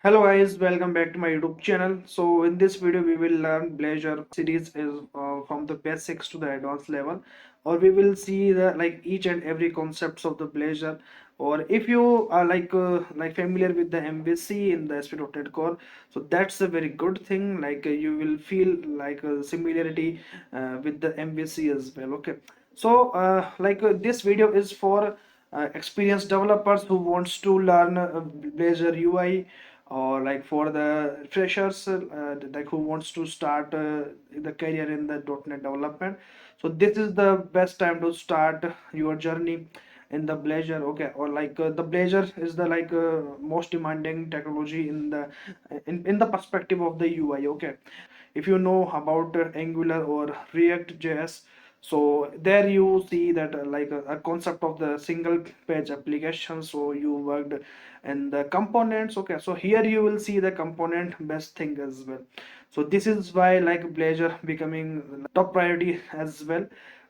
Hello guys, welcome back to my YouTube channel. So in this video we will learn Blazor series is from the basics to the advanced level, or we will see the each and every concepts of the Blazor. Or if you are like familiar with the MVC in the ASP.NET Core, so that's a very good thing. You will feel like a similarity with the MVC as well. Okay, so this video is for experienced developers who wants to learn Blazor UI, or like for the freshers like who wants to start the career in the .NET development. So this is the best time to start your journey in the Blazor. Okay, or the Blazor is the most demanding technology in the in the perspective of the UI. Okay, if you know about Angular or React JS, so there you see that a concept of the single page application. So you worked in the components. Okay, so here you will see the component based thing as well. So this is why Blazor becoming top priority as well,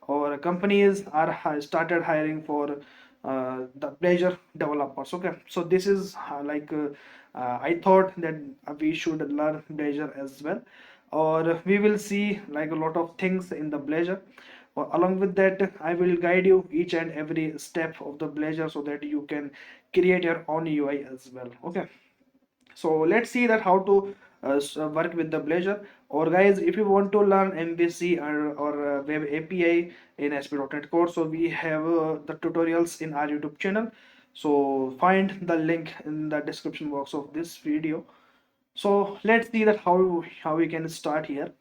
or companies are started hiring for the Blazor developers. Okay, so this is I thought that we should learn Blazor as well, or we will see like a lot of things in the Blazor. Along with that, I will guide you each and every step of the Blazor so that you can create your own UI as well. Okay, so let's see that how to work with the Blazor. Or guys, if you want to learn MVC or web API in ASP.NET Core, so we have the tutorials in our YouTube channel. So find the link in the description box of this video. So let's see that how we can start here.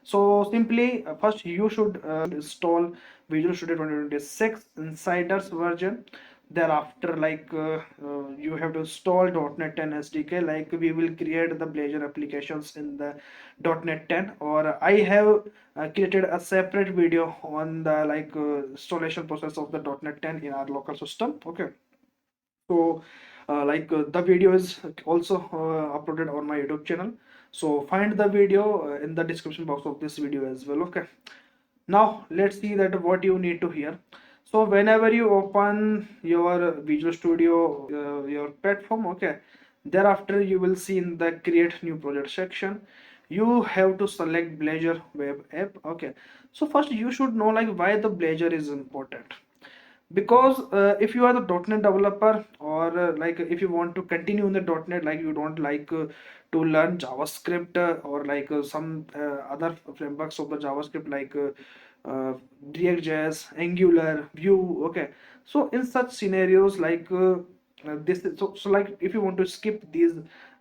So simply first you should install Visual Studio 2026 Insiders version. Thereafter you have to install .NET 10 SDK. Like we will create the Blazor applications in the .NET 10, or I have created a separate video on the installation process of the .NET 10 in our local system. Okay, so the video is also uploaded on my YouTube channel. So find the video in the description box of this video as well. Okay, now let's see that what you need to hear. So whenever you open your Visual Studio, your platform, okay, thereafter you will see in the create new project section, you have to select Blazor web app. Okay, so first you should know like why the Blazor is important. Because if you are the .NET developer, or if you want to continue in the .NET, like you don't like to learn JavaScript, or some other frameworks of the JavaScript, React.js, Angular, Vue. Okay, so in such scenarios like if you want to skip these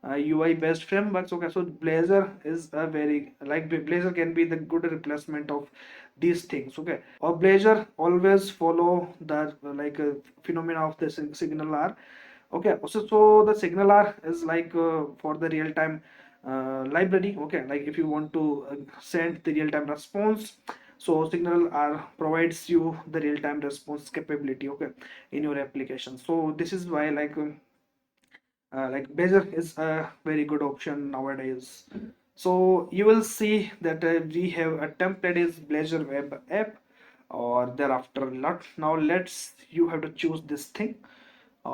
UI based frameworks, okay, so Blazor is a very Blazor can be the good replacement of these things. Okay, or Blazor always follow the phenomena of the signal R. Okay, so the signal R is for the real time library. Okay, like if you want to send the real time response, so signal R provides you the real time response capability. Okay, in your application. So this is why Blazor is a very good option nowadays. So you will see that we have a template is Blazor web app, or thereafter lot. Now let's you have to choose this thing.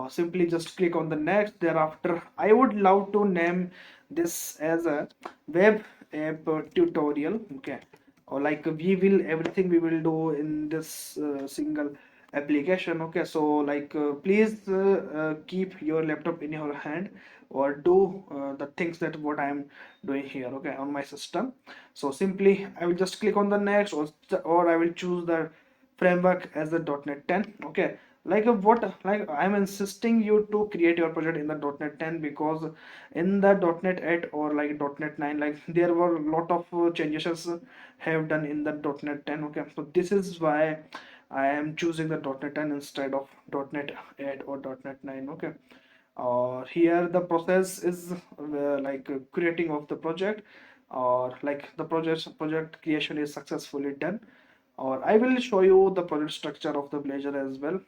Simply just click on the next. Thereafter, I would love to name this as a web app tutorial. Okay, or we will everything we will do in this single application. Okay, so please keep your laptop in your hand, or do the things that what I am doing here, okay, on my system. So simply I will just click on the next, or I will choose the framework as the .NET 10. Okay, what I'm insisting you to create your project in the .NET 10, because in the .NET 8 or .NET 9, there were a lot of changes have done in the .NET 10. Okay, so this is why I am choosing the .NET 10 instead of .NET 8 or .NET 9. Okay, here the process is creating of the project, or the project creation is successfully done, or I will show you the project structure of the Blazor as well.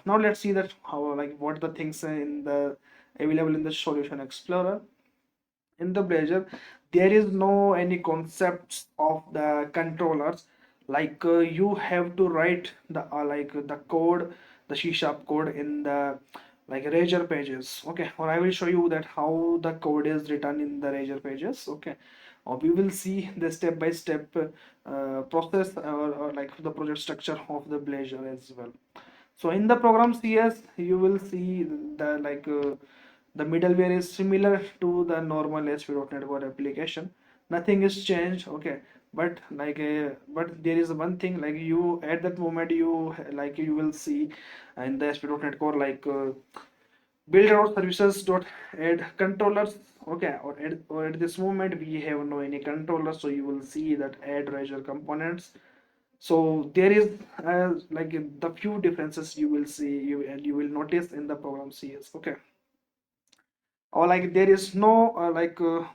Now let's see that how what the things in the available in the solution explorer. In the Blazor, there is no any concepts of the controllers. You have to write the the code, the C# code in the like Razor pages. Okay, or I will show you that how the code is written in the Razor pages. Okay, or we will see the step by step process, or like the project structure of the Blazor as well. So in the program CS, you will see the the middleware is similar to the normal ASP.NET Core application. Nothing is changed. Okay, but but there is one thing, like you at that moment you you will see in the ASP.NET Core build out services dot add controllers. Okay, or at this moment we have no any controllers, so you will see that add Razor components. So there is the few differences you will see, and you will notice in the program CS. Okay, or like there is no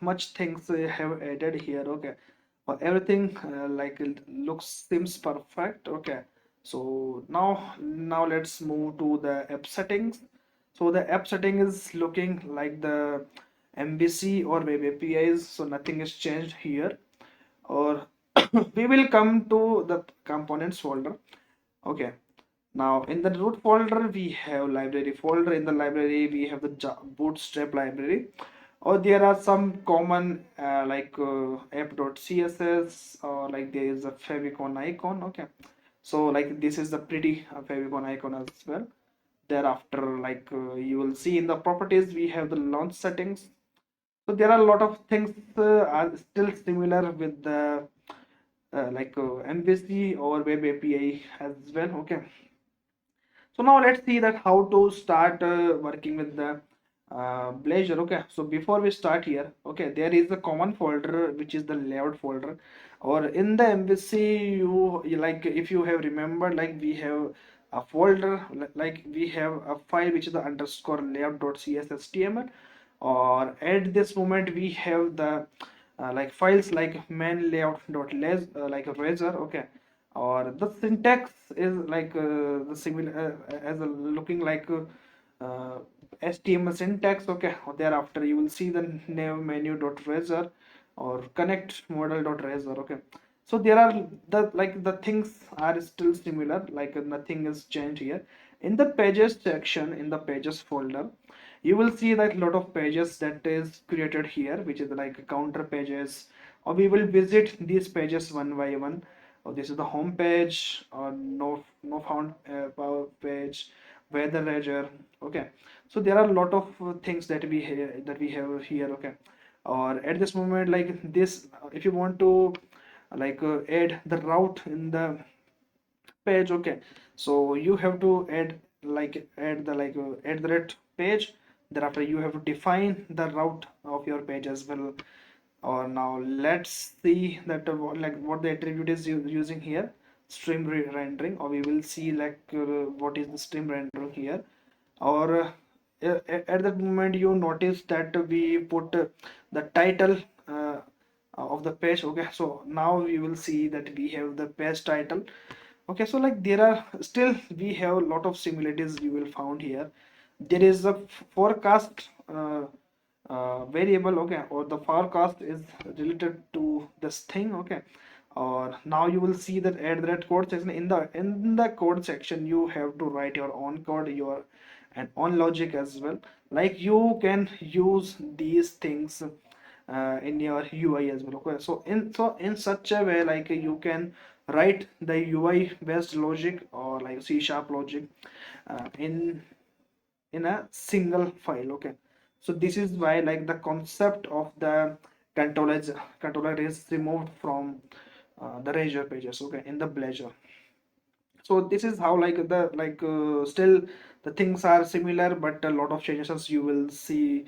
much things have added here. Okay, or everything looks seems perfect. Okay, so now let's move to the app settings. So the app setting is looking like the MVC or web APIs, so nothing is changed here. Or we will come to the components folder. Okay, now in the root folder we have library folder. In the library we have the bootstrap library, or there are some common app.css, or like there is a favicon icon. Okay, so like this is the pretty favicon icon as well. Thereafter you will see in the properties we have the launch settings. So there are a lot of things are still similar with the MVC or web API as well. Okay, so now let's see that how to start working with the Blazor. Okay, so before we start here, okay, there is a common folder which is the layout folder, or in the MVC like if you have remembered, like we have a folder, like we have a file which is the underscore layout.cshtml, or at this moment we have the files like main layout.les like a razor. Okay, or the syntax is the similar as a looking HTML syntax. Okay, or thereafter you will see the name menu.razor or connect model.razor. Okay, so there are the things are still similar, nothing is changed here. In the pages section, in the pages folder, you will see that a lot of pages that is created here, which is like counter pages, or we will visit these pages one by one. Oh, this is the home page, or no found power page, weather ledger. Okay, so there are a lot of things that we have here. Okay, or at this moment, like this, if you want to add the route in the page. Okay, so you have to add the add the red page. Thereafter you have to define the route of your page as well. Or now let's see that what the attribute is using here, stream rendering, or we will see what is the stream rendering here. Or at that moment you notice that we put the title of the page. Okay, so now you will see that we have the page title. Okay, so like there are still we have a lot of similarities you will found here. There is a forecast variable. Okay, or the forecast is related to this thing. Okay, or now you will see that at that code section, in the code section you have to write your own code, your and own logic as well. Like you can use these things in your UI as well. Okay, so in such a way, like you can write the UI based logic, or like C sharp logic in a single file. Okay, so this is why like the concept of the controller is removed from the Razor pages. Okay, in the Blazor. So this is how still the things are similar, but a lot of changes you will see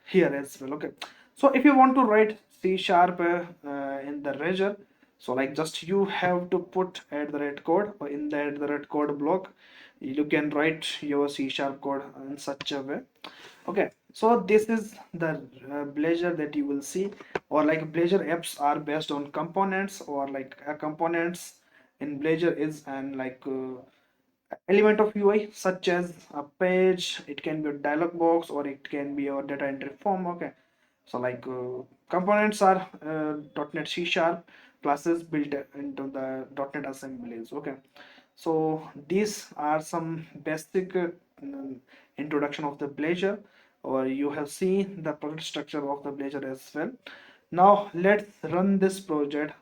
here as well. Okay, so if you want to write C sharp in the Razor, so like just you have to put at the red code, or in the at the red code block you can write your C sharp code in such a way. Okay, so this is the Blazor that you will see. Or like Blazor apps are based on components, or components in Blazor is an element of UI, such as a page. It can be a dialog box, or it can be a data entry form. Okay, so components are .NET C sharp classes built into the .NET assemblies. Okay, so these are some basic introduction of the Blazor, or you have seen the project structure of the Blazor as well. Now let's run this project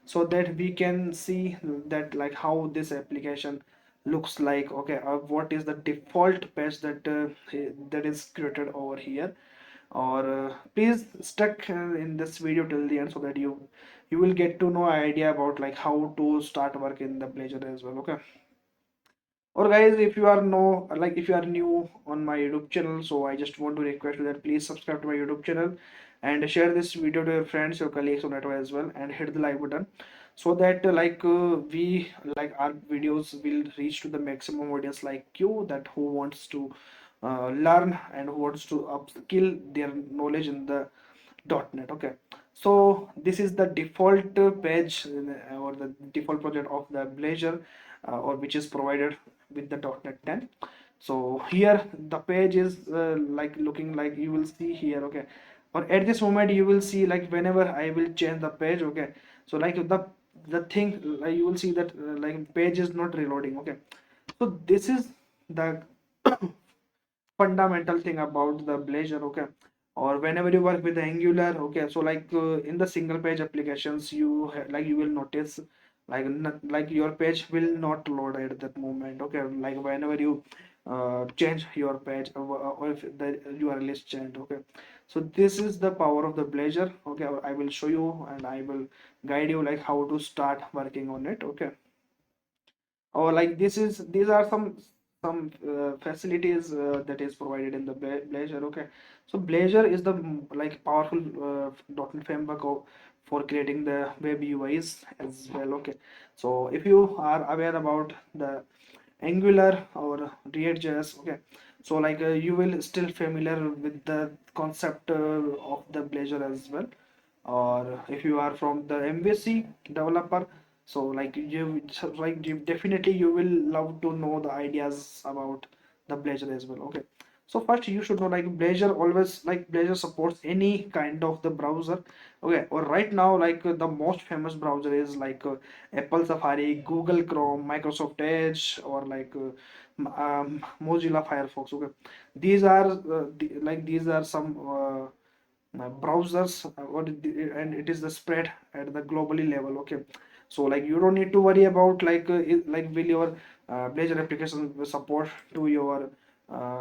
so that we can see that like how this application looks like. Okay, what is the default page that is created over here, or please stuck in this video till the end so that you will get to know idea about like how to start work in the Blazor as well. Okay, or guys, if you are no like if you are new on my YouTube channel, so I just want to request you that please subscribe to my YouTube channel and share this video to your friends, your colleagues on network as well, and hit the like button so that we like our videos will reach to the maximum audience like you, that who wants to learn and who wants to upskill their knowledge in the .NET. Okay, so this is the default page or the default project of the Blazor, or which is provided with the .NET 10. So here the page is like looking like you will see here. Okay, or at this moment you will see like whenever I will change the page. Okay, so like the thing you will see that like page is not reloading. Okay, so this is the fundamental thing about the Blazor. Okay, or whenever you work with the Angular. Okay, so like in the single page applications like you will notice like like your page will not load at that moment. Okay, like whenever you change your page, or if the URL is changed. Okay, so this is the power of the Blazor. Okay, I will show you and I will guide you like how to start working on it. Okay, or like these are some facilities that is provided in the Blazor. Okay, so Blazor is the like powerful .NET framework for creating the web UIs as well. Okay, so if you are aware about the Angular or React.js. Okay, so like you will still familiar with the concept of the Blazor as well, or if you are from the MVC developer, so like you definitely you will love to know the ideas about the Blazor as well. Okay, so first you should know like Blazor always like Blazor supports any kind of the browser. Okay, or right now like the most famous browser is like Apple Safari, Google Chrome, Microsoft Edge, or like Mozilla Firefox. Okay, these are these are some browsers, and it is the spread at the globally level. Okay, so like you don't need to worry about like like will your Blazor application will support to your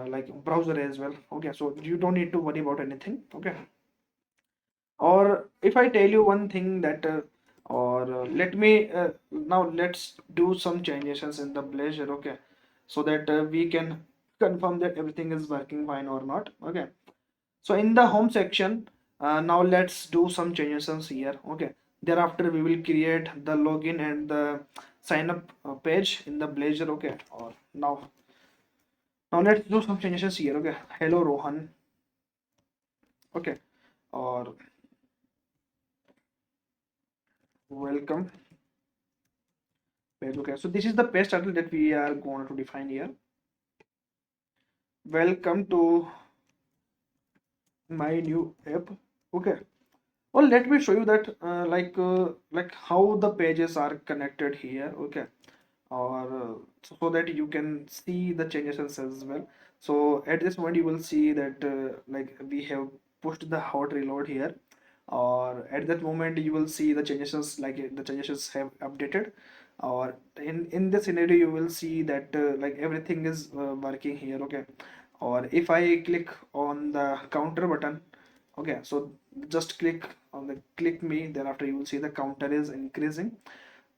like browser as well. Okay, so you don't need to worry about anything. Okay, or if I tell you one thing that or let me now let's do some changes in the Blazor. Okay, so that we can confirm that everything is working fine or not. Okay, so in the home section, now let's do some changes here. Okay, thereafter we will create the login and the sign up page in the Blazor. Okay, or now let's do some changes here. Okay, hello Rohan. Okay, or welcome page. Okay, so this is the page title that we are going to define here. Welcome to my new app. Okay, well let me show you that like how the pages are connected here. Okay, or so that you can see the changes as well. So at this point you will see that like we have pushed the hot reload here, or at that moment you will see the changes like the changes have updated, or in this scenario you will see that like everything is working here. Okay, or if I click on the counter button. Okay, so just click on the click me, thereafter you will see the counter is increasing,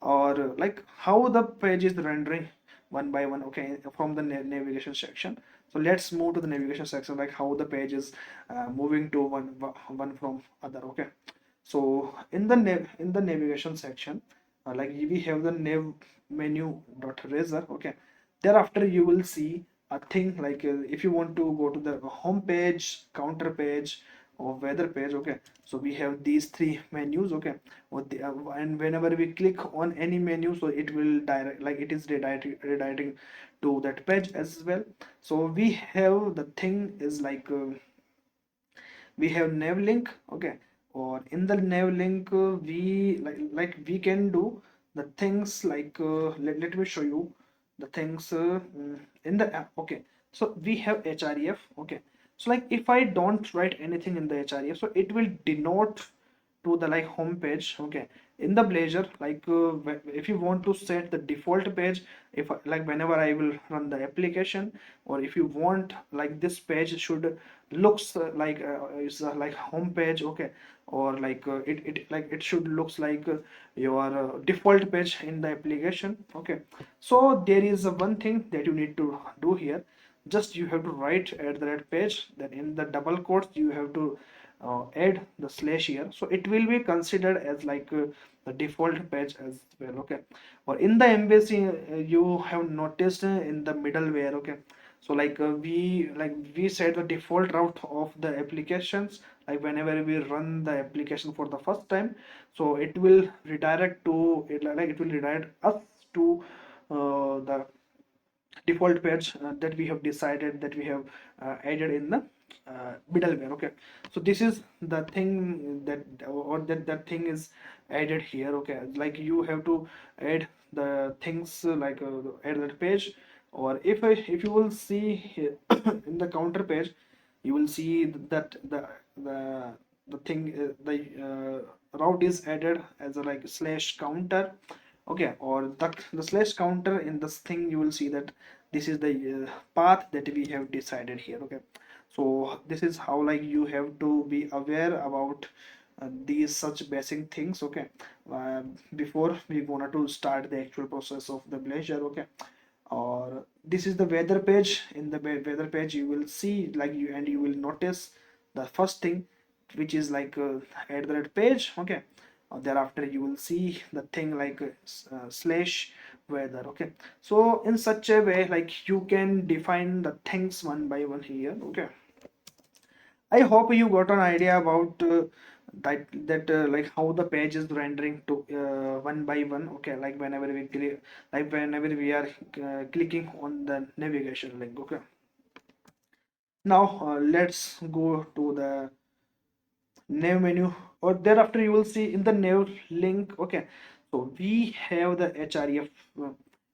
or like how the page is rendering one by one. Okay, from the navigation section. So let's move to the navigation section, like how the page is moving to one from other. Okay, so in the navigation section, like we have the menu dot razor. Okay, thereafter you will see a thing like if you want to go to the home page, counter page, or weather page. Okay, so we have these three menus. Okay, and whenever we click on any menu, so it will direct like it is redirecting to that page as well. So we have the thing is like we have nav link. Okay, or in the nav link we like we can do the things like let me show you the things in the app. Okay, So we have href. Okay, so like if I don't write anything in the href, so it will denote to the like home page. Okay, in the Blazor, like if you want to set the default page, if like whenever I will run the application, or if you want like this page should looks like is like home page. Okay, or like it like it should looks like your default page in the application. Okay, so there is one thing that you need to do here. Just you have to write at the red page, then in the double quotes you have to add the slash here, so it will be considered as like the default page as well. Okay, or in the embassy you have noticed in the middleware. Okay, so like we set the default route of the applications, like whenever we run the application for the first time, so it will redirect to it, like it will redirect us to the default page that we have decided, that we have added in the middleware. Okay, so this is the thing that, or that thing is added here. Okay, like you have to add the things like add that page. Or if you will see here in the counter page, you will see that the the thing the route is added as a like slash counter. Okay, or the slash counter in this thing, you will see that this is the path that we have decided here. Okay, so this is how like you have to be aware about these such basic things. Okay, uh, before we wanted to start the actual process of the Blazor. Okay, or this is the weather page. In the weather page you will see like you will notice the first thing, which is like at the red page. Okay, thereafter you will see the thing like slash weather. Okay, so in such a way like you can define the things one by one here. Okay, I hope you got an idea about that like how the page is rendering to one by one. Okay, like whenever we like whenever we are clicking on the navigation link. Okay, now let's go to the nav menu, or thereafter you will see in the nav link. Okay, so we have the href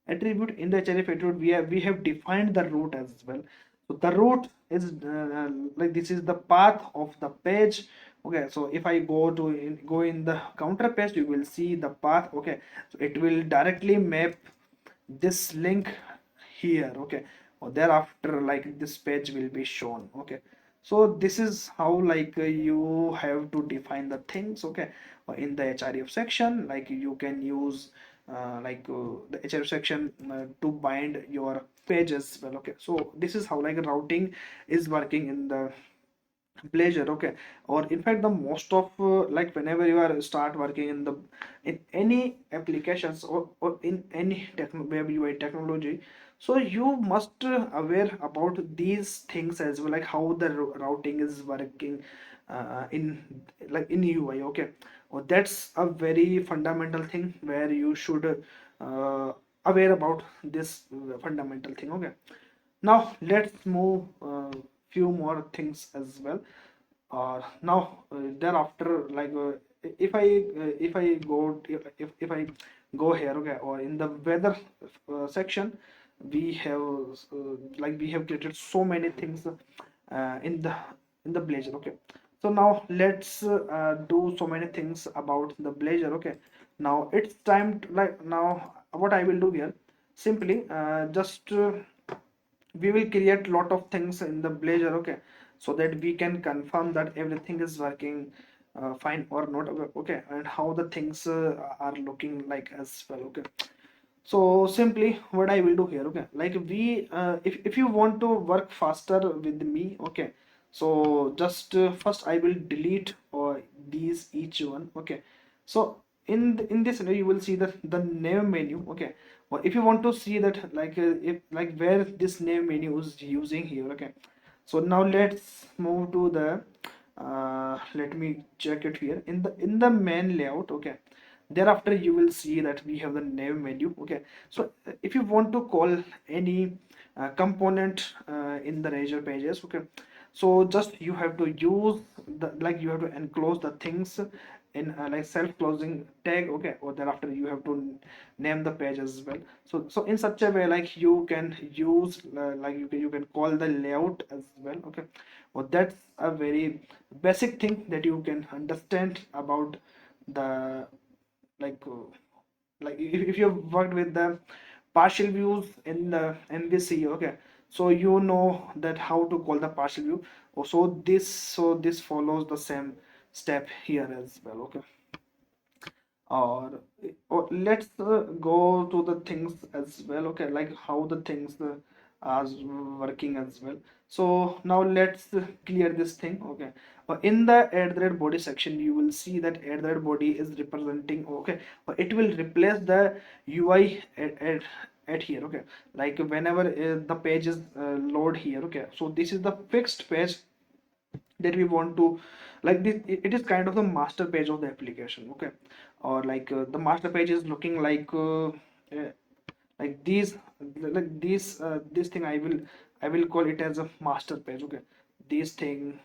attribute. In the href attribute we have defined the route as well. So the route is like this is the path of the page. Okay, so if I go in the counter page, you will see the path. Okay, so it will directly map this link here. Okay, or thereafter like this page will be shown. Okay, so this is how like you have to define the things. Okay, in the href section, like you can use the href section to bind your pages well. Okay, so this is how like routing is working in the Blazor. Okay, or in fact the most of like whenever you are start working in the in any applications, or in any web UI technology, so you must aware about these things as well, like how the routing is working in like in UI. Okay, or that's a very fundamental thing where you should aware about this fundamental thing. Okay, now let's move few more things as well. Now thereafter like if I go if I go here. Okay, or in the weather section, we have like we have created so many things in the Blazor. Okay, so now let's do so many things about the Blazor. Okay, now it's time to, like now what I will do here, simply just we will create lot of things in the Blazor. Okay, so that we can confirm that everything is working fine or not. Okay, and how the things are looking like as well. Okay, so simply what I will do here. Okay, like we if you want to work faster with me. Okay, so just first I will delete these each one. Okay, so in this scenario you will see that the name menu. Okay, or if you want to see that like if like where this name menu is using here. Okay, so now let's move to the let me check it here in the main layout. Okay, thereafter you will see that we have the name menu. Okay, so if you want to call any component in the Razor pages. Okay, So just you have to use the, like you have to enclose the things in like self closing tag, okay, or thereafter you have to name the page as well. So in such a way, like you can use like you can call the layout as well, okay. Well, that's a very basic thing that you can understand about the like if you've worked with the partial views in the MVC, okay, so you know that how to call the partial view. So this follows the same step here as well, okay. Or let's go to the things as well, okay, like how the things are working as well. So now let's clear this thing, okay. In the add thread body section, you will see that add thread body is representing, okay, it will replace the UI at here, okay, like whenever the page is load here, okay. So this is the fixed page that we want to, like this it is kind of the master page of the application, okay. Or like the master page is looking like these, like this thing I will call it as a master page, okay. This thing,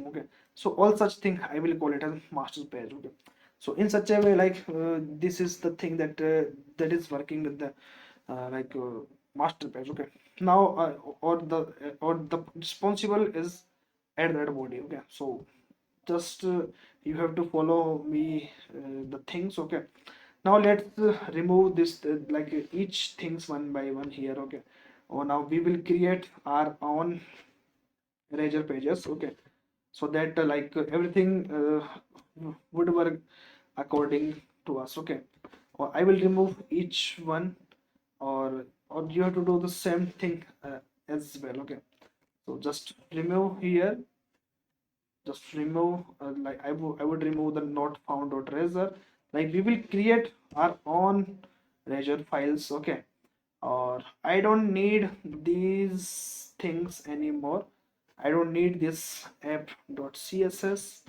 okay. So all such thing I will call it as a master page, okay. So in such a way, like this is the thing that is working with the master page, okay. Now or the responsible is at that body, okay. So just you have to follow me the things, okay. Now let's remove this each things one by one here, okay. Or now we will create our own razor pages, okay, so that everything would work according to us, okay. Or I will remove each one, or you have to do the same thing as well, okay. So just remove here, just remove I would remove the not found dot razor. Like we will create our own razor files, okay. Or I don't need these things anymore. I don't need this app.css.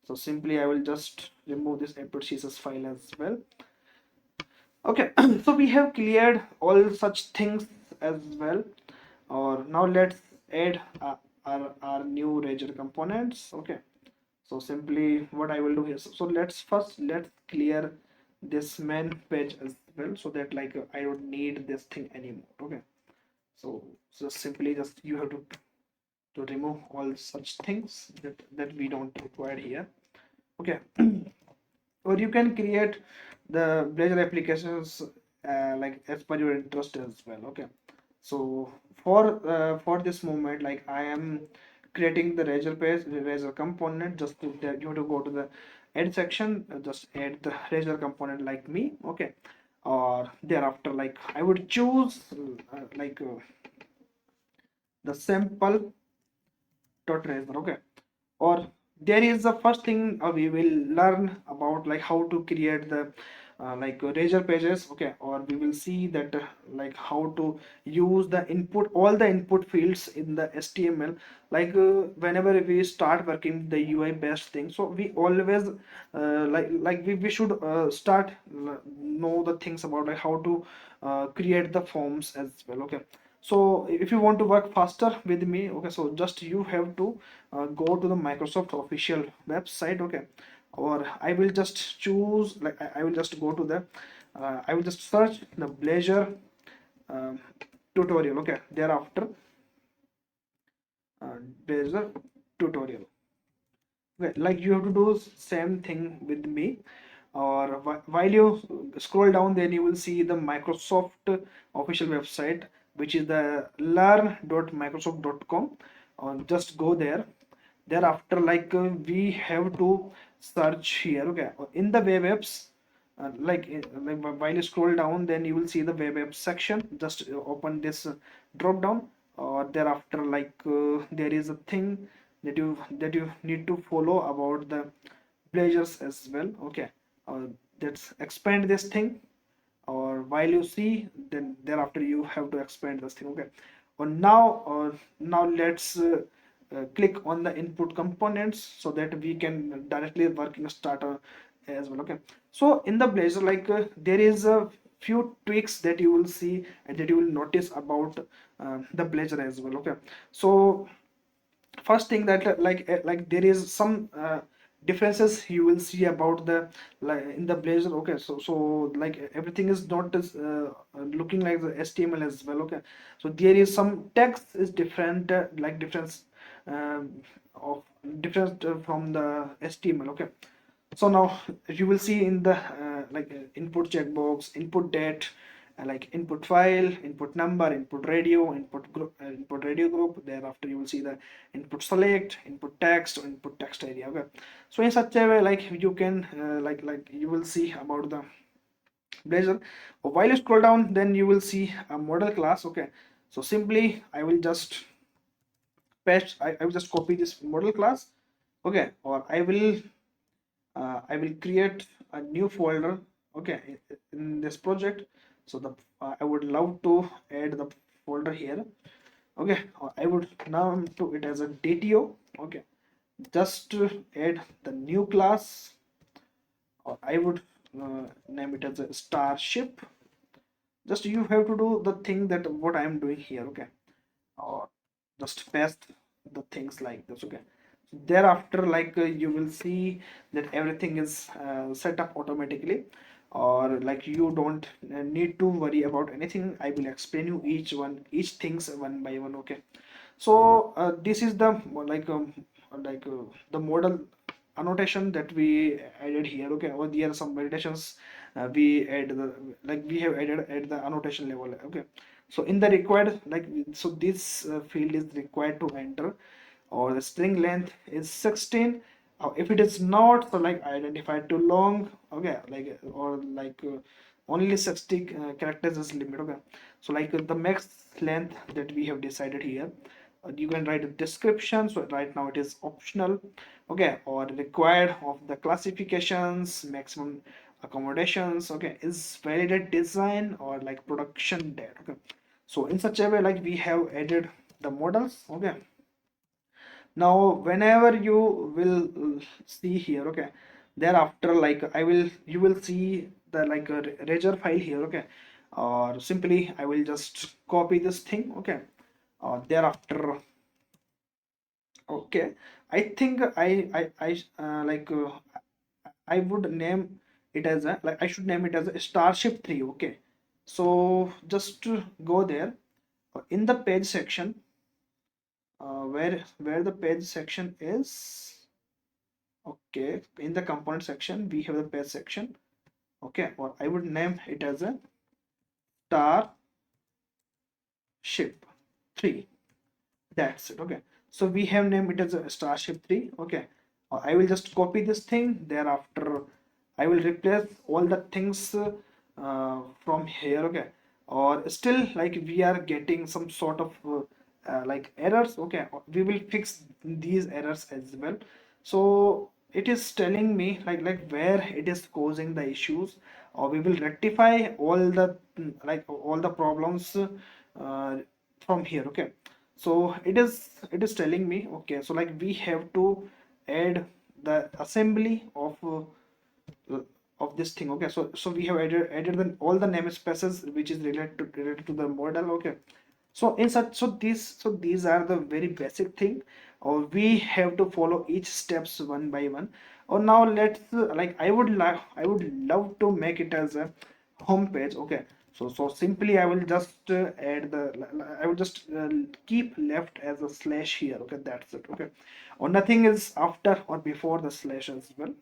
So simply I will just remove this app.css file as well, okay. So we have cleared all such things as well. Or now let's add our new razor components, okay. So simply what I will do here, so let's clear this main page as well, so that I don't need this thing anymore, okay. So simply just you have to remove all such things that we don't require here, okay. Or you can create the Blazor applications like as per your interest as well, okay. So for this moment, like I am creating the razor page, the razor component. Just you have to go to the add section, just add the razor component like me, okay. Or thereafter, like I would choose the sample dot razor, okay. Or there is the first thing we will learn about, like how to create the razor pages, okay. Or we will see that how to use the input, all the input fields in the HTML. Whenever we start working with the UI based thing, so we always we should start know the things about like how to create the forms as well, okay. So if you want to work faster with me, okay, so just you have to go to the Microsoft official website, okay. Or I will just choose, like I will just go to the I will just search the Blazor um, tutorial, okay. Thereafter Blazor tutorial, okay. Like you have to do same thing with me. Or while you scroll down, then you will see the Microsoft official website, which is the learn.microsoft.com. Just go there. Thereafter, we have to search here, okay. In the web apps, while you scroll down, then you will see the web apps section. Just open this drop down. Or thereafter, there is a thing that you need to follow about the pleasures as well, okay. uh, let's expand this thing. Or while you see, then thereafter you have to expand this thing, okay. Or now let's click on the input components, so that we can directly work in a starter as well, okay. So in the Blazor, there is a few tweaks that you will see and that you will notice about the Blazor as well, okay. So first thing that like there is some differences you will see about the like in the Blazor. Okay, so like everything is not as looking like the HTML as well. Okay, so there is some text is different, like difference um, of different from the HTML. Okay, so now you will see in the input checkbox, input date, like input file, input number, input radio, input group, input radio group. Thereafter you will see the input select, input text, or input text area. Okay, so in such a way, like you can like you will see about the Blazor. While you scroll down, then you will see a model class. Okay, so simply I will just paste. I will just copy this model class. Okay, or I will create a new folder. Okay, in this project. So the I would love to add the folder here. Okay, or I would now to it as a DTO. Okay, just to add the new class, or I would name it as a starship. Just you have to do the thing that what I am doing here. Okay, or just paste the things like this. Okay, thereafter you will see that everything is set up automatically, or like you don't need to worry about anything. I will explain you each things one by one. Okay, so this is the like the model annotation that we added here. Okay, or there are some meditations we add the like we have added at the annotation level. Okay, so in the required so this field is required to enter, or the string length is 16. If it is not, so like identified too long. Okay, or only 60 characters is limit. Okay, so the max length that we have decided here, you can write a description. So right now it is optional. Okay, or required of the classifications, maximum accommodations. Okay, is validated design or like production date. Okay, so in such a way, like we have added the models. Okay, now whenever you will see here. Okay, thereafter I will you will see the razor file here. Okay, or simply I will just copy this thing. Okay, thereafter, okay, I think I would name it as a I should name it as a starship 3. Okay, so just to go there, in the page section, where the page section is. Okay, in the component section we have the page section. Okay, or I would name it as a starship 3. That's it. Okay, so we have named it as a starship 3. Okay, I will just copy this thing. Thereafter I will replace all the things from here. Okay, or still like we are getting some sort of errors. Okay, we will fix these errors as well. So it is telling me where it is causing the issues, or we will rectify all the problems from here. Okay, so it is telling me. Okay, so we have to add the assembly of this thing. Okay, so we have added all the namespaces which is related to the model. Okay, so in such so these are the very basic thing, or we have to follow each steps one by one. Or now let's I would love to make it as a home page. Okay, so simply I will just add the I will just keep left as a slash here. Okay, that's it. Okay, or nothing is after or before the slash as well.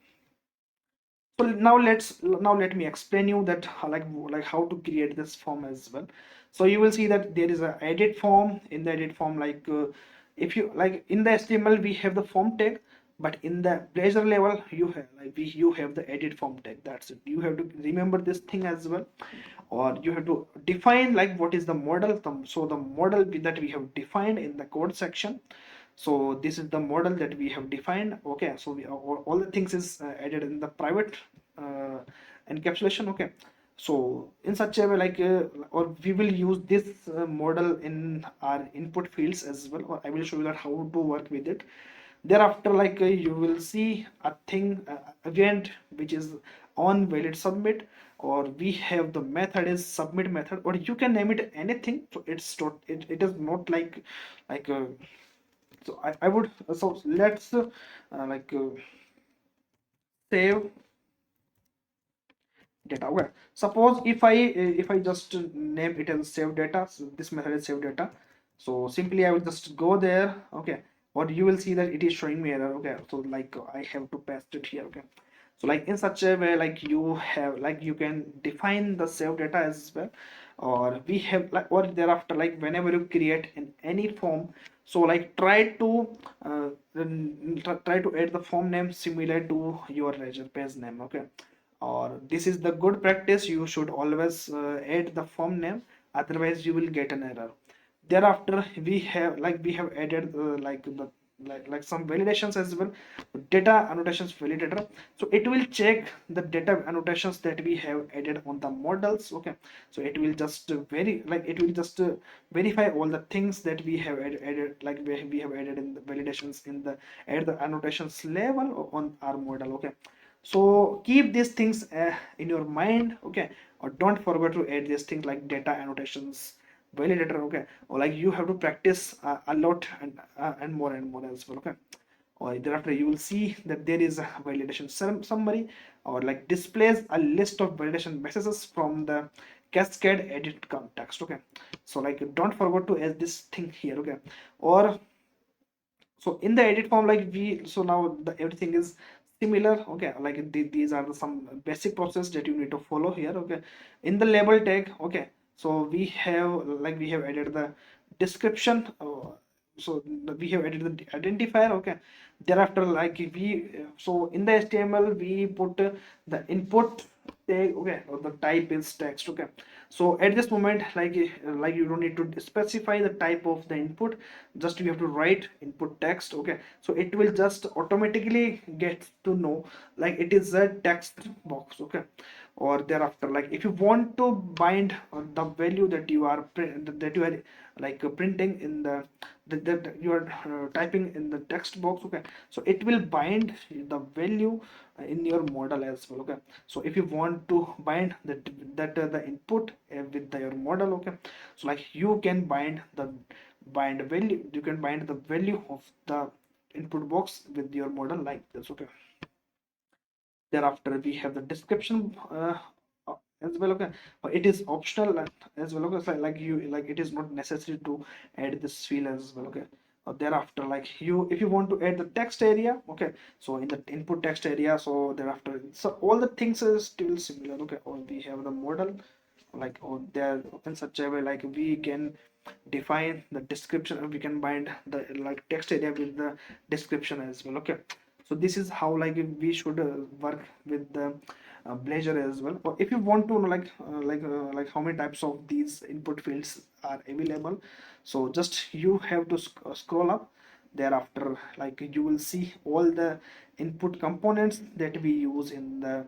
So now let me explain you that how to create this form as well. So you will see that there is a edit form. In the edit form, if you in the HTML we have the form tag, but in the Blazor level you have you have the edit form tag. That's it. You have to remember this thing as well, or you have to define what is the model. So the model that we have defined in the code section, so this is the model that we have defined. Okay, so all the things is added in the private uh, encapsulation. Okay, so in such a way or we will use this model in our input fields as well, or I will show you that how to work with it. Thereafter you will see a thing event which is on valid submit, or we have the method is submit method, or you can name it anything. So it is not like So I would so let's like save data. Okay, suppose if I just name it as save data, so this method is save data. So simply I will just go there. Okay, or you will see that it is showing me error. Okay, so like I have to paste it here. Okay, so like in such a way, like you have like you can define the save data as well, or we have like, or thereafter, like whenever you create in any form, so like uh, try to add the form name similar to your ledger page name. Okay, or this is the good practice, you should always add the form name, otherwise you will get an error. Thereafter we have added like some validations as well, data annotations validator. So it will check the data annotations that we have added on the models. Okay, so it will just verify all the things that we have added, like we have added in the validations in the at the annotations level on our model. Okay, so keep these things in your mind. Okay, or don't forget to add these things like data annotations validator. Okay, or like you have to practice a lot and more as well. Okay, or thereafter you will see that there is a validation summary, or like displays a list of validation messages from the cascade edit context. Okay, so like don't forget to add this thing here. Okay, or so in the edit form, like we so now the everything is similar. Okay, like these are some basic process that you need to follow here. Okay, in the label tag. Okay, so we have added the description. So we have added the identifier. Okay, thereafter like so in the HTML we put the input tag. Okay, or the type is text. Okay, so at this moment, like you don't need to specify the type of the input, just you have to write input text. Okay, so it will just automatically get to know like it is a text box. Okay, or thereafter, like if you want to bind the value that you are that you are printing in that you are typing in the text box. Okay, so it will bind the value in your model as well. Okay, so if you want to bind the input with your model. Okay, so like you can bind the value of the input box with your model like this. Okay, thereafter we have the description as well. Okay, it is optional as well. Okay, so like you like it is not necessary to add this field as well. Okay, thereafter like you if you want to add the text area. Okay, so in the input text area, so thereafter so all the things are still similar. Okay, or we have the model like on there in such a way, like we can define the description, we can bind the like text area with the description as well. Okay, so this is how like we should work with the Blazor as well. Or if you want to know like how many types of these input fields are available, so just you have to scroll up. Thereafter like you will see all the input components that we use in the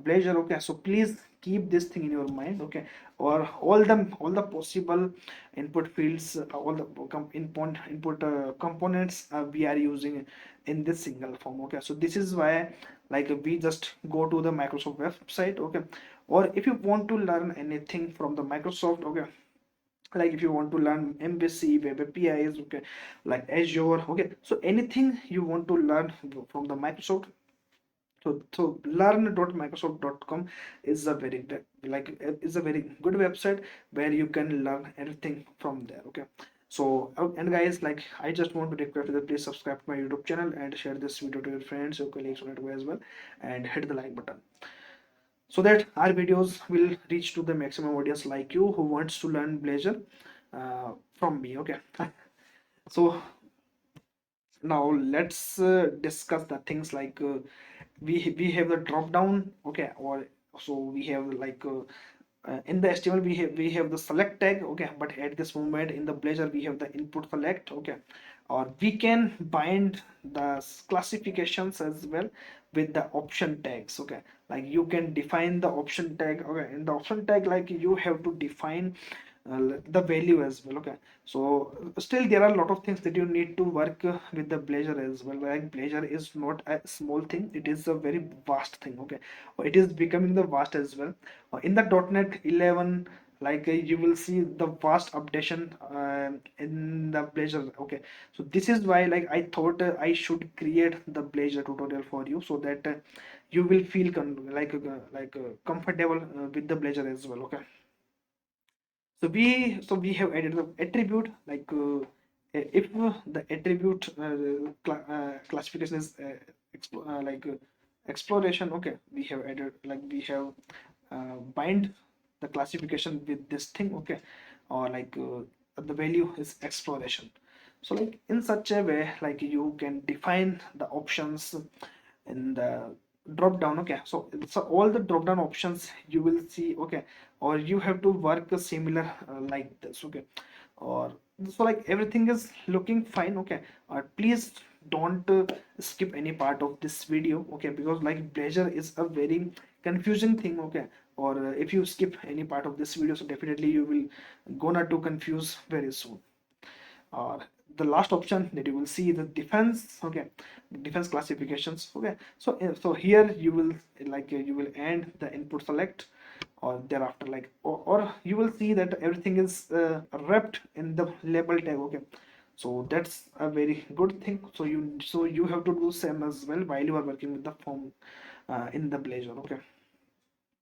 Blazor. Okay, so please keep this thing in your mind. Okay, or all the possible input fields, all the input components we are using in this single form. Okay, so this is why like we just go to the Microsoft website. Okay, or if you want to learn anything from the Microsoft. Okay, like if you want to learn MVC web APIs. Okay, like Azure. Okay, so anything you want to learn from the Microsoft, so learn.microsoft.com is a is a very good website where you can learn everything from there. Okay, so and guys, like I just want to request that please subscribe to my YouTube channel and share this video to your friends, your colleagues on it as well, and hit the like button so that our videos will reach to the maximum audience like you who wants to learn Blazor from me. Okay, so now let's discuss the things like we have the drop down. Okay, or so we have in the HTML we have the select tag. Okay, but at this moment in the Blazor we have the input select. Okay, or we can bind the classifications as well with the option tags. Okay, like you can define the option tag. Okay, in the option tag like you have to define the value as well. Okay, so still there are a lot of things that you need to work with the Blazor as well. Like Blazor is not a small thing, it is a very vast thing. Okay, it is becoming the vast as well. In the .NET 11 you will see the vast updation in the Blazor. Okay, so this is why like I thought I should create the Blazor tutorial for you, so that you will feel comfortable with the Blazor as well. Okay, so we have added the attribute, if the attribute classification is exploration. Okay, we have added, we have bind the classification with this thing. Okay, or the value is exploration. So in such a way, you can define the options in the drop down. Okay, so all the drop down options you will see. Okay, or you have to work a similar like this. Okay, or so everything is looking fine. Okay, please don't skip any part of this video. Okay, because Blazor is a very confusing thing. Okay, or if you skip any part of this video, so definitely you will gonna to confuse very soon. Or the last option that you will see, the defense. Okay, defense classifications. Okay, so here you will you will end the input select, or thereafter or you will see that everything is wrapped in the label tag. Okay, so that's a very good thing. So you have to do same as well while you are working with the form in the Blazor. Okay,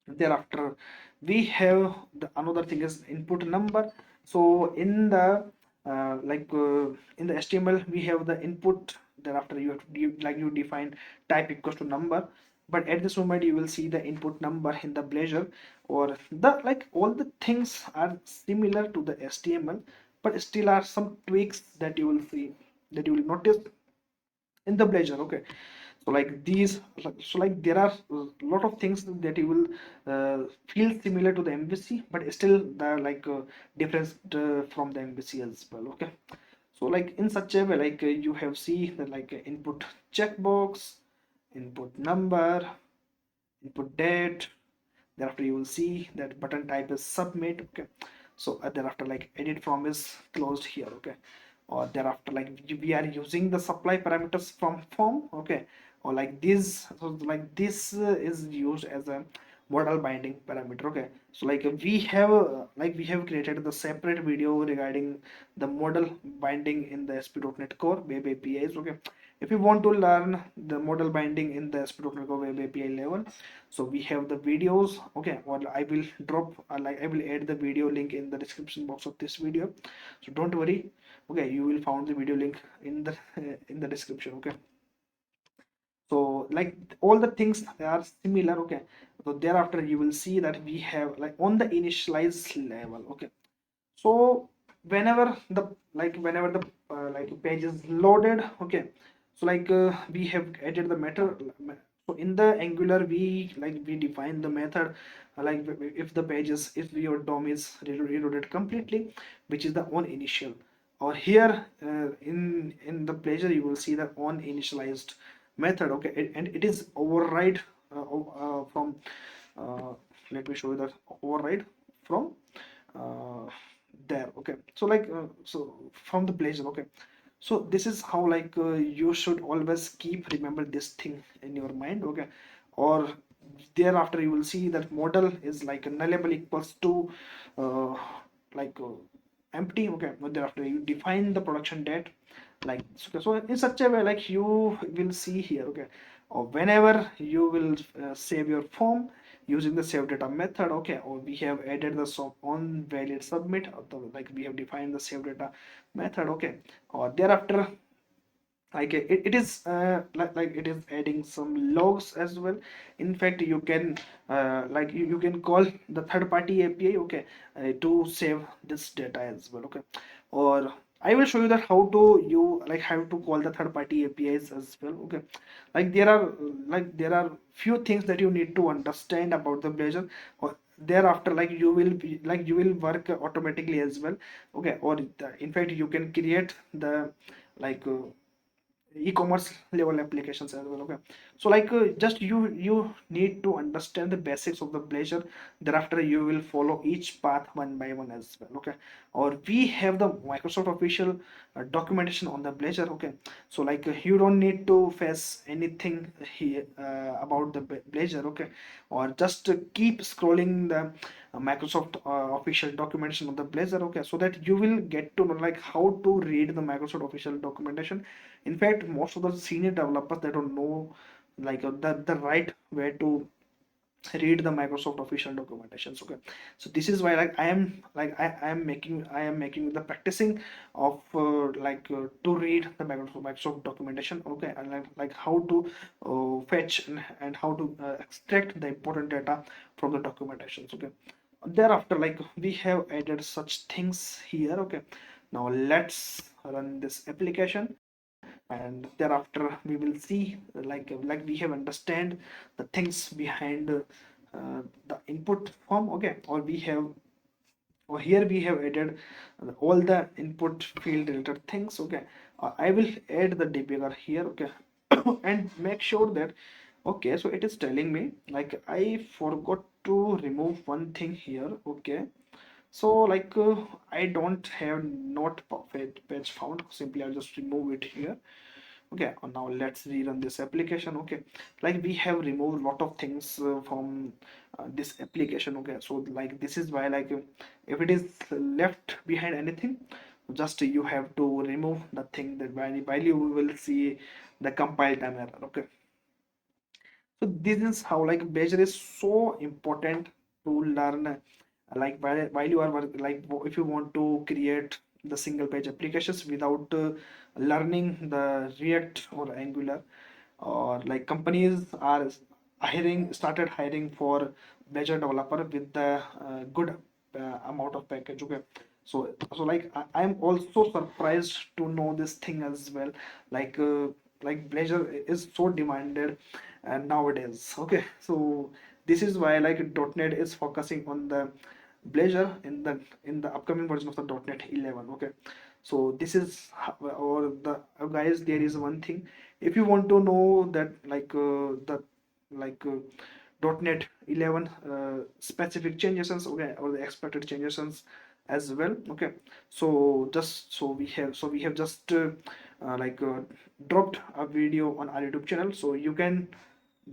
thereafter we have the another thing is input number. So in the HTML we have the input. Thereafter you have to you define type equals to number, but at this moment you will see the input number in the Blazor, or the all the things are similar to the HTML, but still are some tweaks that you will see, that you will notice in the Blazor. Okay, so there are a lot of things that you will feel similar to the MVC, but still the different from the MVC as well. Okay, so in such a way, you have see the input checkbox, input number, input date. Thereafter you will see that button type is submit. Okay, so thereafter edit from is closed here. Okay, or thereafter we are using the supply parameters from form. Okay, or this, so this is used as a model binding parameter. Okay, so we have created the separate video regarding the model binding in the ASP.NET Core web APIs. Okay, if you want to learn the model binding in the ASP.NET Core web API level, so we have the videos. Okay, or I will drop I will add the video link in the description box of this video, so don't worry. Okay, you will find the video link in the in the description. Okay, so all the things are similar. Okay, so thereafter you will see that we have on the initialize level. Okay, so whenever the page is loaded. Okay, so we have added the method. So in the Angular we define the method if the page is, if your DOM is reloaded completely, which is the on initial. Or here in the Blazor you will see the on initialized method. Okay, and it is override from let me show you that override from uh, there. Okay, so so from the Blazor. Okay, so this is how you should always keep remember this thing in your mind. Okay, or thereafter you will see that model is a nullable equals to uh, like uh, empty. Okay, but thereafter you define the production date so in such a way you will see here. Okay, or whenever you will save your form using the save data method. Okay, or we have added the on valid submit, or we have defined the save data method. Okay, or thereafter it is it is adding some logs as well. In fact you can you can call the third party API. Okay, to save this data as well. Okay, or I will show you that how to you how to call the third party APIs as well. Okay, there are few things that you need to understand about the Blazor, or thereafter you will be you will work automatically as well. Okay, or in fact you can create the like e-commerce level applications as well. Okay, so like just you need to understand the basics of the Blazor. Thereafter you will follow each path one by one as well. Okay, or we have the Microsoft official documentation on the Blazor. Okay, so like you don't need to face anything here about the Blazor. Okay, or just keep scrolling the Microsoft official documentation of the Blazor. Okay, so that you will get to know like how to read the Microsoft official documentation. In fact, most of the senior developers, they don't know like the right way to read the Microsoft official documentations. Okay, so this is why like I am making the practicing of to read the Microsoft documentation. Okay, and like how to fetch and how to extract the important data from the documentations. Okay, thereafter like we have added such things here. Okay, now let's run this application, and thereafter we will see like we have understand the things behind the input form. Okay, or here we have added all the input field related things. Okay, I will add the debugger here. Okay, and make sure that, okay, so it is telling me like I forgot to remove one thing here. Okay, so like I don't have not perfect page found, simply I'll just remove it here. Okay, now let's rerun this application. Okay, like we have removed a lot of things from this application. Okay, so like this is why like if it is left behind anything, just you have to remove the thing, that while you will see the compile time error. Okay, so this is how like Blazor is so important to learn. Like while you are if you want to create the single page applications without learning the React or Angular, or like companies are started hiring for Blazor developer with the good amount of package. Okay, so like I'm also surprised to know this thing as well. like uh, like Blazor is so demanded and nowadays. Okay, so this is why like .NET is focusing on the Blazor in the upcoming version of the .NET 11. Okay, so this is or the guys, there is one thing, if you want to know that like .NET 11 specific changes, okay, or the expected changes as well. Okay, so we have just dropped a video on our YouTube channel, so you can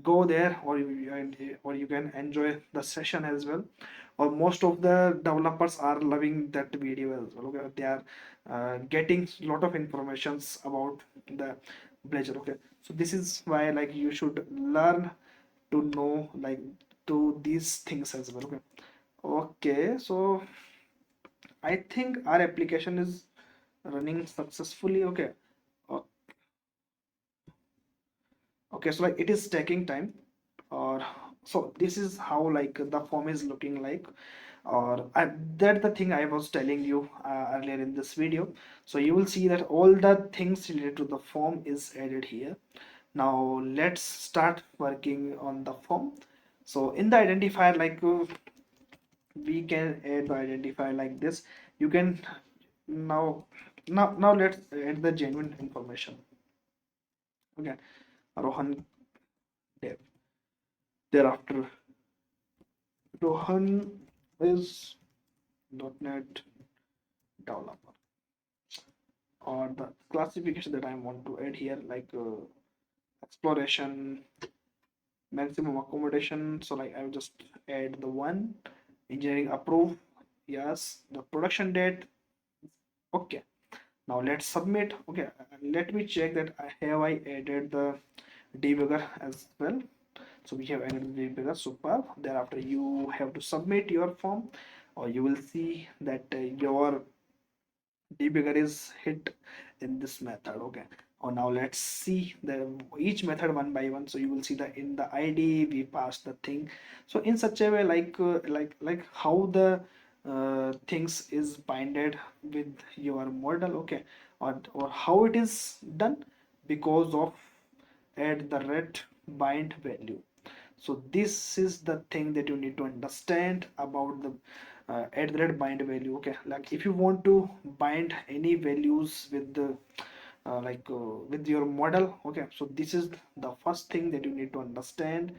go there, or you can enjoy the session as well. Or most of the developers are loving that video as well. Okay, they are getting a lot of informations about the Blazor. Okay, so this is why like you should learn to know like to these things as well. Okay, okay, so I think our application is running successfully. Okay, O- okay, so like it is taking time, or so this is how like the form is looking like. That's the thing I was telling you earlier in this video. So you will see that all the things related to the form is added here. Now let's start working on the form. So in the identifier, we can add the identifier like this. You can now now let's add the genuine information. Okay, Rohan Dev. Thereafter, Rohan is .NET developer, or the classification that I want to add here, exploration, maximum accommodation. So like I will just add the one, engineering approve, yes, the production date. Okay, now let's submit. Okay, let me check that have I added the debugger as well. So we have added the debugger. Super. Thereafter you have to submit your form, or you will see that your debugger is hit in this method. Okay, now let's see the each method one by one. So you will see that in the id we pass the thing. So in such a way like how the things is binded with your model. Okay, or how it is done because of add the red bind value. So this is the thing that you need to understand about the add red bind value. Okay, like if you want to bind any values with the with your model. Okay, so this is the first thing that you need to understand,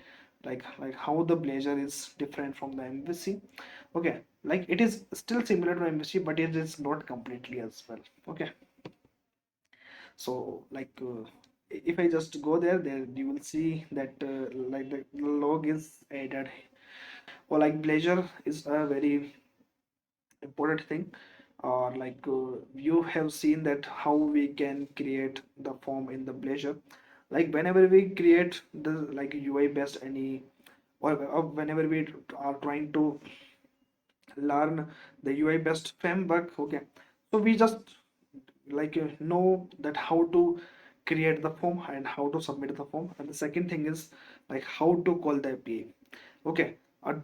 like how the Blazor is different from the MVC. Okay, like it is still similar to MVC, but it is not completely as well. Okay, so if I just go there you will see that like the log is added, or like Blazor is a very important thing, or you have seen that how we can create the form in the Blazor. Like whenever we create the like UI based any, or whenever we are trying to learn the UI based framework. Okay, so we just know that how to create the form and how to submit the form, and the second thing is like how to call the API. Okay,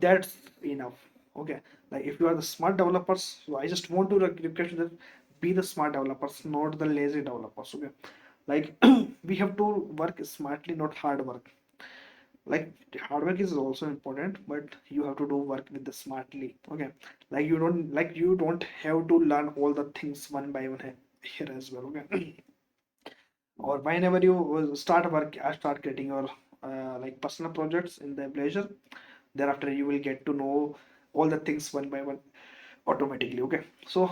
that's enough. Okay, like if you are the smart developers, so I just want to request that be the smart developers, not the lazy developers. Okay, like we have to work smartly, not hard work. Like hard work is also important, but you have to do work with the smartly. Okay, like you don't have to learn all the things one by one here as well. Okay, or whenever you start work, start getting your personal projects in the Blazor, thereafter you will get to know all the things one by one automatically. Okay, so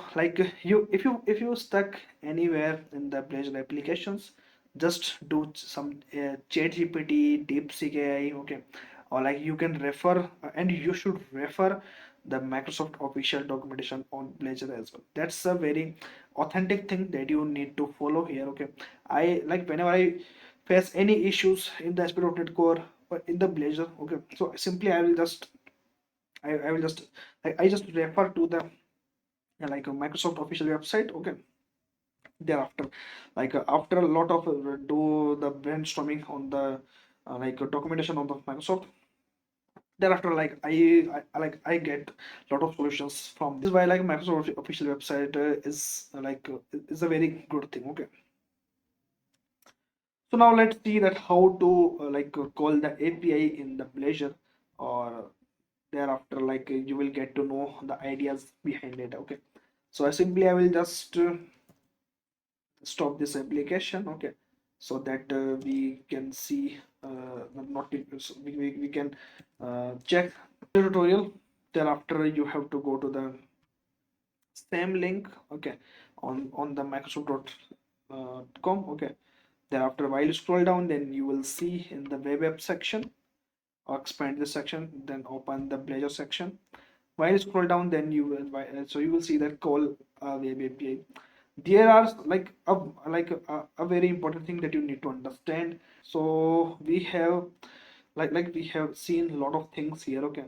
you, if you stuck anywhere in the Blazor applications, just do some chat gpt, deepseek AI. Okay, or like you can refer, and you should refer the Microsoft official documentation on Blazor as well. That's a very authentic thing that you need to follow here. Okay, I like whenever I face any issues in the ASP.NET Core or in the Blazor. Okay, so simply I will just I just refer to the a Microsoft official website. Okay, thereafter after a lot of do the brainstorming on the documentation on the Microsoft, thereafter I get a lot of solutions from this is why like Microsoft official website is a very good thing. Okay, so now let's see that how to call the API in the Blazor, or thereafter you will get to know the ideas behind it. Okay, so I will just stop this application. Okay, so that we can see not so we can check the tutorial. Thereafter you have to go to the same link. Okay, on the microsoft.com. Okay, thereafter while you scroll down, then you will see in the web app section, or expand this section, then open the Blazor section. While you scroll down, then you will so you will see that call web API. There are a very important thing that you need to understand. So we have we have seen a lot of things here. Okay,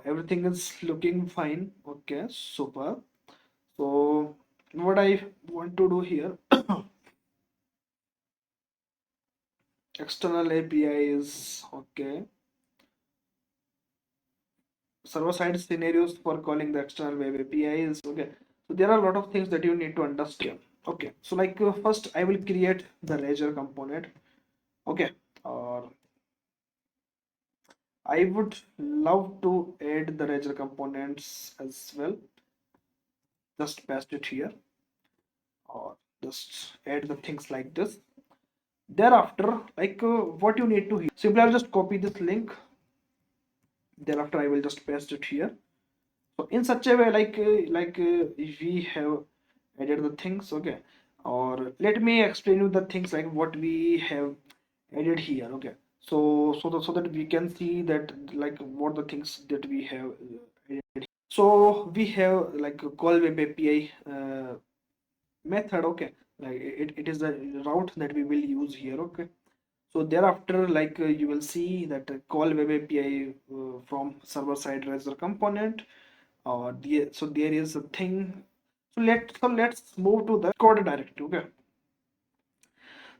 everything is looking fine. Okay, super. So what I want to do here, external API is okay. Server-side scenarios for calling the external web API is okay. So there are a lot of things that you need to understand. Okay, so first I will create the Razor component. Okay, or I would love to add the Razor components as well. Just paste it here, or just add the things like this. Thereafter, what you need to simply I'll just copy this link. Thereafter, I will just paste it here. So in such a way, if we have added the things. Okay, or let me explain you the things like what we have added here. Okay, so that we can see that what the things that we have added. So we have a call web API method. Okay, it is the route that we will use here. Okay, so thereafter you will see that call web API from server side Razor component. So there is a thing. So let's move to the code directory. Okay,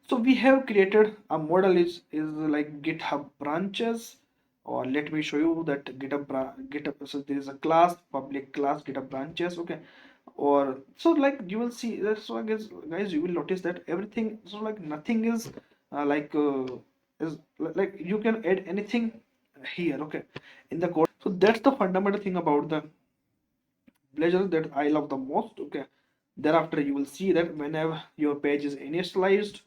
so we have created a model is like GitHub branches, or let me show you that GitHub. So there is a class, public class GitHub branches. Okay, or so you will see. So I guess guys, you will notice that everything. So nothing is uh, like uh, like you can add anything here. Okay, in the code. So that's the fundamental thing about the Blazor that I love the most. Okay, Thereafter you will see that whenever your page is initialized,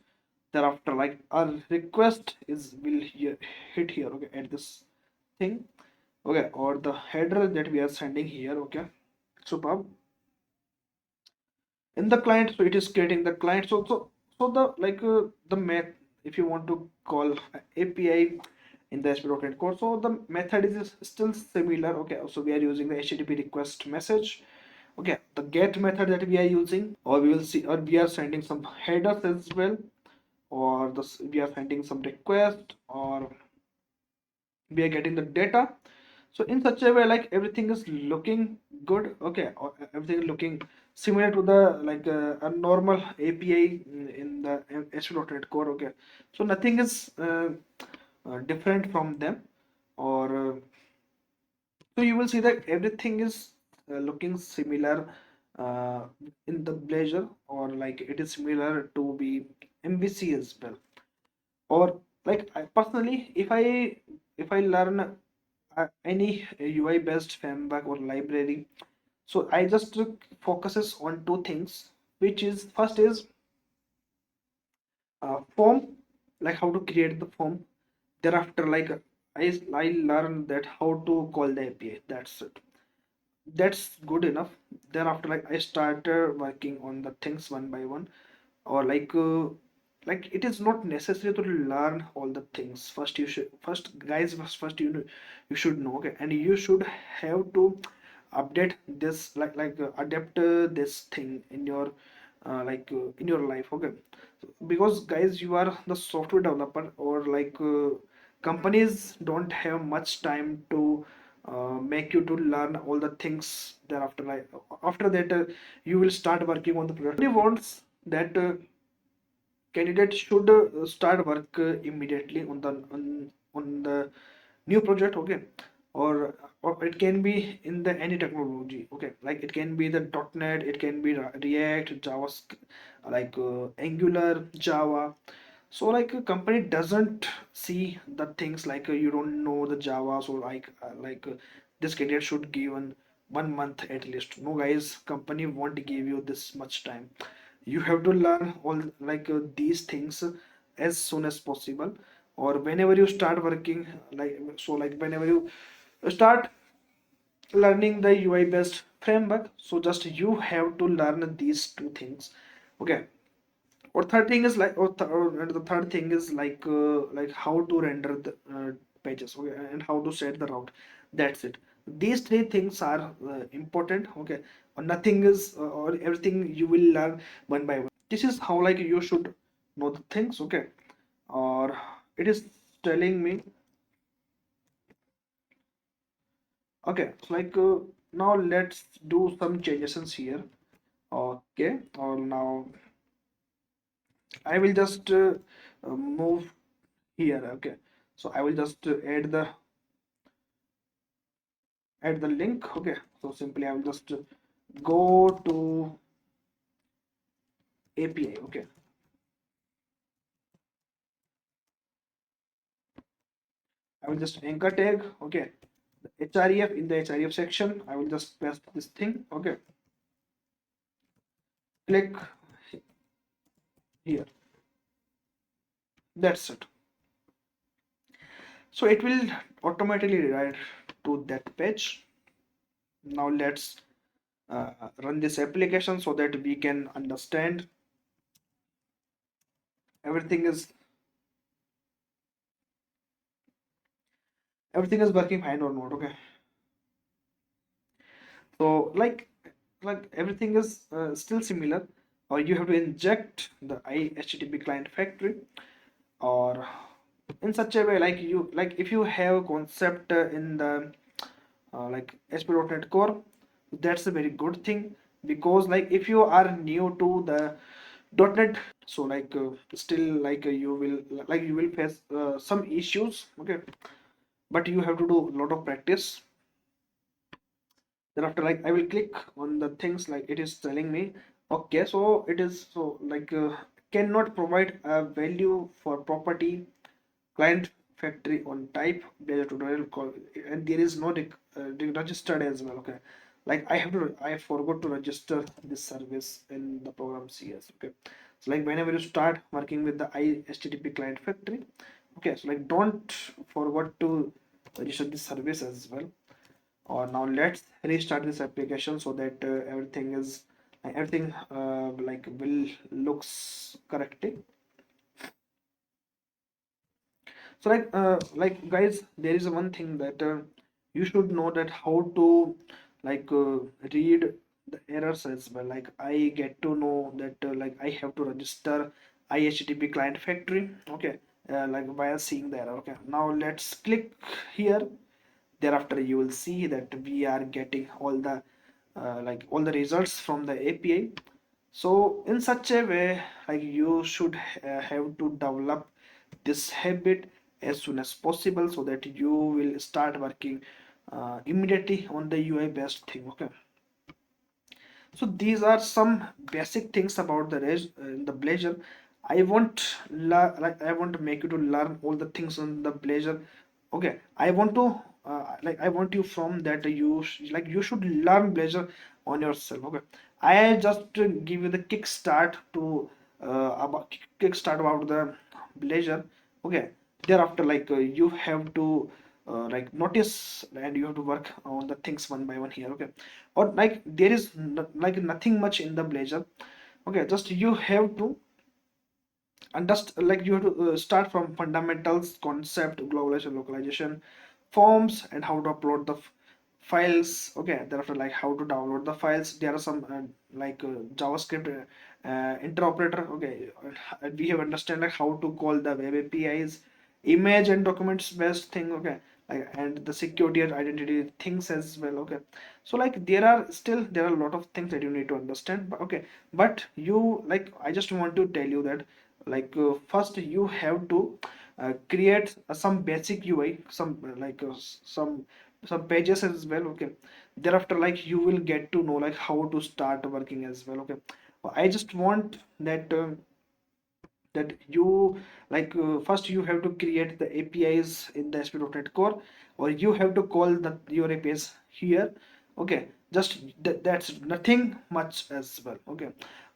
thereafter like our request is will here, hit here, okay, at this thing, okay, or the header that we are sending here, okay. Superb. In the client, so it is creating the client. So the like the math, if you want to call API in the ASP.NET Core, so the method is still similar, okay. So we are using the HTTP request message, okay. The get method that we are using, or we will see, or we are sending some headers as well, or this we are sending some request, or we are getting the data. So in such a way, like everything is looking good, okay, or everything is looking similar to the like a normal API in the ASP.NET Core, okay. So nothing is different from them, or so you will see that everything is looking similar uh, in the Blazor, or like it is similar to be MVC as well. Or like I personally, if I learn any UI based framework or library, so I just focuses on two things, which is first is form, like how to create the form. Thereafter, like I learned that how to call the API. That's it. That's good enough. Thereafter, like I started working on the things one by one, or like it is not necessary to learn all the things first. You should first, guys, first you know, you should know, okay, and you should have to update this, adapt this thing in your in your life, okay. Because guys, you are the software developer, or companies don't have much time to make you to learn all the things. Thereafter, like after that, you will start working on the product. Nobody wants that candidate should start work immediately on the new project, okay. Or it can be in the any technology, okay, like it can be the .NET, it can be React, JavaScript, Angular, Java. So like a company doesn't see the things like you don't know the Java, so this candidate should give 1 month at least. No guys, company won't give you this much time. You have to learn all these things as soon as possible, or whenever you start working, whenever you start learning the UI based framework, so just you have to learn these two things, okay. Or third thing is and the third thing is like how to render the pages, okay, and how to set the route. That's it. These three things are important, okay. Or nothing is or everything you will learn one by one. This is how like you should know the things, okay. Or it is telling me, okay, so now let's do some changes here, okay. Or now I will just move here, okay. So I will just add the link, okay. So simply I will just go to API, okay. I will just anchor tag, okay. The href, in the href section I will just paste this thing, okay. Click here. That's it. So it will automatically redirect to that page. Now let's run this application so that we can understand everything is working fine or not, okay. So like everything is still similar, or you have to inject the HTTP client factory, or in such a way like you like if you have a concept in the ASP.NET Core, that's a very good thing. Because like if you are new to the .NET, so still you will face some issues, okay, but you have to do a lot of practice. Thereafter, like I will click on the things, like it is telling me, okay, so it is so cannot provide a value for property client factory on type Blazor tutorial call, and there is no registered as well, okay. like I forgot to register this service in the program CS. Okay, so like whenever you start working with the HTTP client factory, okay, so like don't forget to register this service as well. Or now let's restart this application so that everything like will looks correctly. So like guys, there is one thing that you should know, that how to like read the errors as well. Like I get to know that like I have to register IHTTP client factory. Okay, like while seeing the error. Okay, now let's click here. Thereafter you will see that we are getting all the like all the results from the API. So in such a way, like you should have to develop this habit as soon as possible so that you will start working immediately on the UI based thing. Okay, so these are some basic things about the Blazor. I want to make you to learn all the things on the Blazor. Okay, I want to I want you from that like you should learn Blazor on yourself. Okay, I just give you the kickstart to kickstart about the Blazor. Okay, thereafter like you have to like notice and you have to work on the things one by one here. Okay, or like there is like nothing much in the Blazor. Okay, just you have to understand, like you have to start from fundamentals, concept, globalization, localization, forms, and how to upload the files. Okay, thereafter like how to download the files. There are some like JavaScript interoperator. Okay, we have understand like how to call the web APIs, image and documents based thing. Okay, like and the security and identity things as well. Okay, so like there are a lot of things that you need to understand. But okay, but you like I just want to tell you that like first you have to create some basic UI, some some pages as well. Okay, thereafter like you will get to know like how to start working as well. Okay, I just want that you like first you have to create the APIs in the ASP.NET Core, or you have to call your APIs here. Okay, just that's nothing much as well. Okay,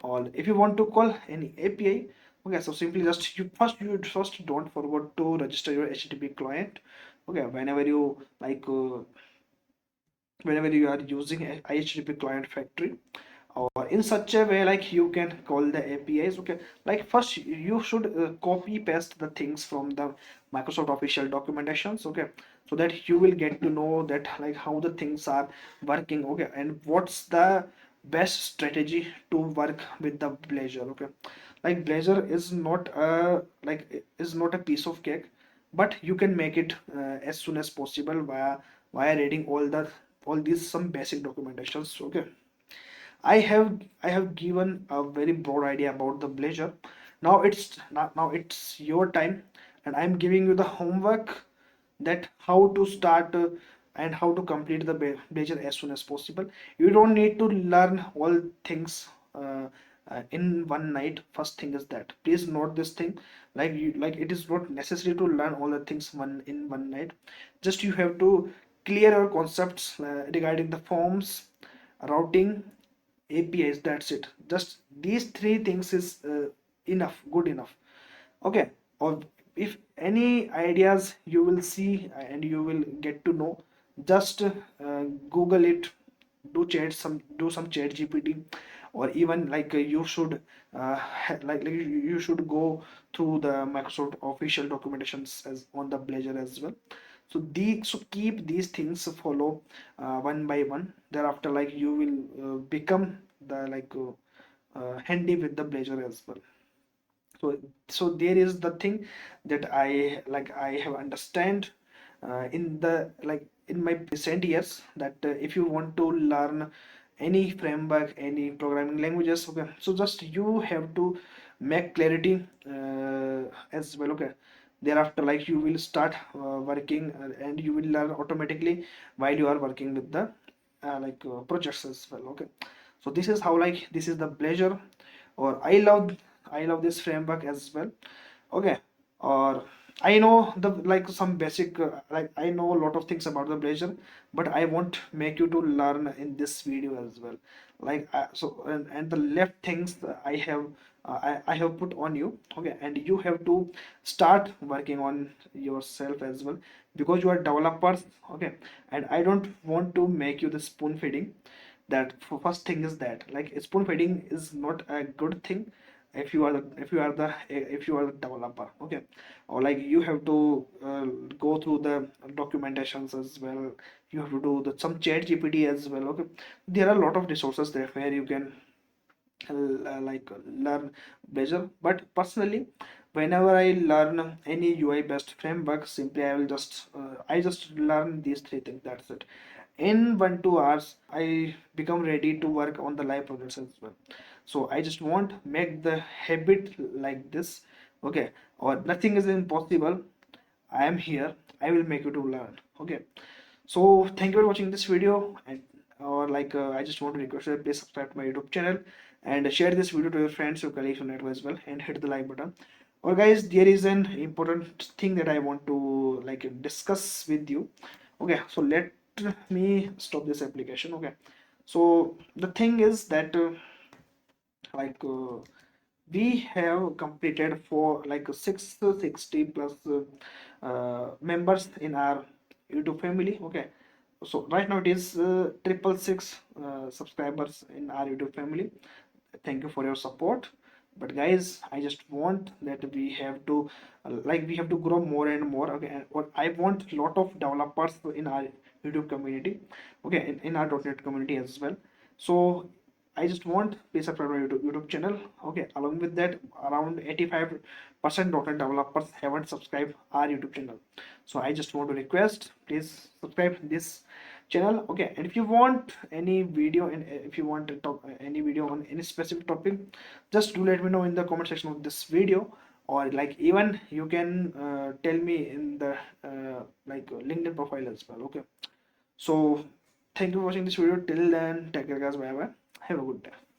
or if you want to call any API, okay, so simply just you first don't forget to register your HTTP client. Okay, whenever you are using a HTTP client factory, or in such a way like you can call the APIs. Okay, like first you should copy paste the things from the Microsoft official documentations. Okay, so that you will get to know that like how the things are working. Okay, and what's the best strategy to work with the Blazor. Okay, like Blazor is not a piece of cake, but you can make it as soon as possible via reading all these some basic documentations. Okay, I have given a very broad idea about the Blazor. Now it's your time, and I'm giving you the homework that how to start and how to complete the Blazor as soon as possible. You don't need to learn all things in one night. First thing is that please note this thing, like it is not necessary to learn all the things one night. Just you have to clear your concepts regarding the forms, routing, APIs. That's it. Just these three things is enough, good enough. Okay. Or if any ideas you will see and you will get to know, just Google it, do some chat GPT, or even like you should like you should go through the Microsoft official documentations as on the Blazor as well. So keep these things follow one by one. Thereafter, like you will become the handy with the Blazor as well. So there is the thing that I have understand in the like in my recent years, that if you want to learn any framework, any programming languages. Okay, so just you have to make clarity as well. Okay, thereafter like you will start working and you will learn automatically while you are working with the projects as well. Okay, so this is how like this is the Blazor, or I love this framework as well. Okay, or I know the like some basic like I know a lot of things about the Blazor, but I won't make you to learn in this video as well. Like and the left things that I have put on you, okay, and you have to start working on yourself as well because you are developers, okay, and I don't want to make you the spoon feeding. That first thing is that like spoon feeding is not a good thing if you are the developer, okay, or like you have to go through the documentations as well. You have to do some chat gpt as well, okay. There are a lot of resources there where you can learn Blazor. But personally, whenever I learn any UI based framework, simply I just learn these three things. That's it. In 1 2 hours, I become ready to work on the live projects as well. So I just want make the habit like this, okay. Or nothing is impossible. I am here. I will make you to learn, okay. So thank you for watching this video, and or like I just want to request you please subscribe to my YouTube channel and share this video to your friends, your colleagues, your network as well, and hit the like button. Or guys, there is an important thing that I want to like discuss with you. Okay, so let me stop this application. Okay, so the thing is that like we have completed for like 660 plus members in our YouTube family. Okay, so right now it is triple six subscribers in our YouTube family. Thank you for your support. But guys, I just want that we have to we have to grow more and more. Okay, and what I want lot of developers in our YouTube community. Okay, in our .NET community as well. So I just want please subscribe to my YouTube channel. Okay, along with that, around 85% .NET developers haven't subscribed our YouTube channel. So I just want to request please subscribe this channel. Okay, and if you want any video and if you want to talk any video on any specific topic, just do let me know in the comment section of this video, or like even you can tell me in the LinkedIn profile as well, okay. So thank you for watching this video. Till then, take care guys, bye bye, have a good day.